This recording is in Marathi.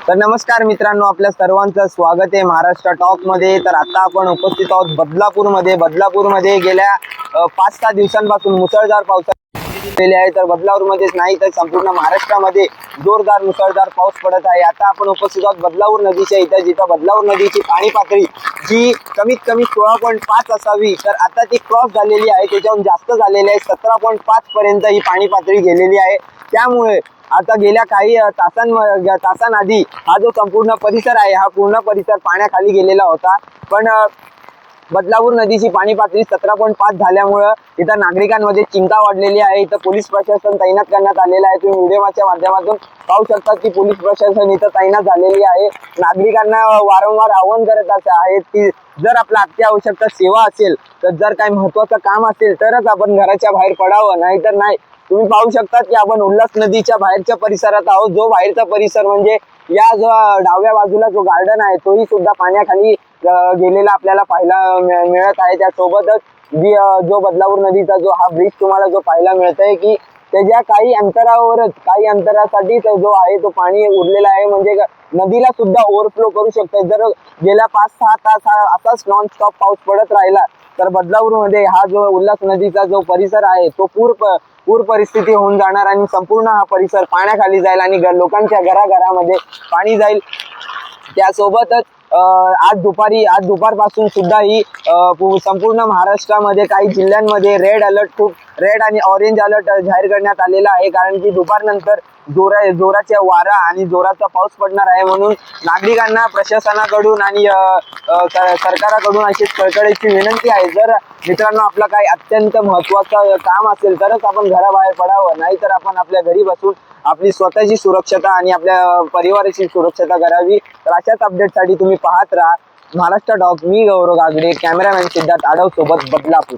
तर नमस्कार मित्रांनो, आपल्या सर्वांचं स्वागत आहे महाराष्ट्र टॉक मध्ये। तर आता आपण उपस्थित आहोत बदलापूरमध्ये गेल्या 5-6 दिवसांपासून मुसळधार पाऊस झालेला आहे। तर बदलापूरमध्येच नाही तर संपूर्ण महाराष्ट्रामध्ये जोरदार मुसळधार पाऊस पडत आहे। आता आपण उपस्थित आहोत बदलापूर नदीच्या इथं, जिथं बदलापूर नदीची पाणी पातळी जी कमीत कमी 16.5 असावी, तर आता ती क्रॉस झालेली आहे, त्याच्याहून जास्त झालेली आहे। 17.5 पर्यंत ही पाणी पातळी गेलेली आहे। त्यामुळे आता गेल्या काही तासांआधी हा जो संपूर्ण परिसर आहे, हा पूर्ण परिसर पाण्याखाली गेलेला होता। पण बदलापूर नदीची पाणी पातळी 17.5 झाल्यामुळे इथं नागरिकांमध्ये चिंता वाढलेली आहे। इथं पोलीस प्रशासन तैनात करण्यात आलेलं आहे। तुम्ही व्हिडिओच्या माध्यमातून पाहू शकता की पोलीस प्रशासन इथं तैनात झालेली आहे। नागरिकांना वारंवार आवाहन करत आहेत की जर आपला अत्यावश्यक सेवा असेल, तर जर काही महत्त्वाचं काम असेल तरच आपण घराच्या बाहेर पडावं, नाहीतर नाही। तुम्ही पाहू शकता की आपण उल्हास नदीच्या बाहेरच्या परिसरात आहोत। जो बाहेरचा परिसर म्हणजे या जो डाव्या बाजूला जो गार्डन आहे, तोही सुद्धा पाण्याखाली गेलेला आपल्याला पाहायला मिळत आहे। त्यासोबतच जो बदलापूर नदीचा जो हा ब्रिज तुम्हाला जो पाहायला मिळतोय की त्याच्या काही अंतरासाठी जो आहे तो पाणी उरलेला आहे, म्हणजे नदीला सुद्धा ओव्हरफ्लो करू शकते। जर गेल्या 5-6 तास असाच नॉन स्टॉप पाऊस पडत राहिला तर बदलापूरमध्ये हा जो उल्हास नदीचा जो परिसर आहे तो पूर परिस्थिती होऊन जाणार आणि संपूर्ण हा परिसर पाण्याखाली जाईल आणि लोकांच्या घराघरामध्ये पाणी जाईल। त्यासोबतच आज दुपारपासून सुद्धा ही संपूर्ण महाराष्ट्रामध्ये काही जिल्ह्यांमध्ये रेड आणि ऑरेंज अलर्ट जाहीर करण्यात आलेला आहे, कारण की दुपारनंतर जोराच्या वारा आणि जोराचा पाऊस पडणार आहे। म्हणून नागरिकांना प्रशासनाकडून आणि सरकाराकडून अशी कळकळीची विनंती आहे, जर मित्रांनो आपलं काही अत्यंत महत्त्वाचं काम असेल तरच आपण घराबाहेर पडावं, नाहीतर आपण आपल्या घरी बसून आपली स्वतःची सुरक्षता आणि आपल्या परिवाराची सुरक्षता करावी। तर अशाच अपडेटसाठी तुम्ही पाहत राहा महाराष्ट्र टॉक। मी गौरव गागडे, कॅमेरामॅन सिद्धार्थ आडव सोबत बदलापूर।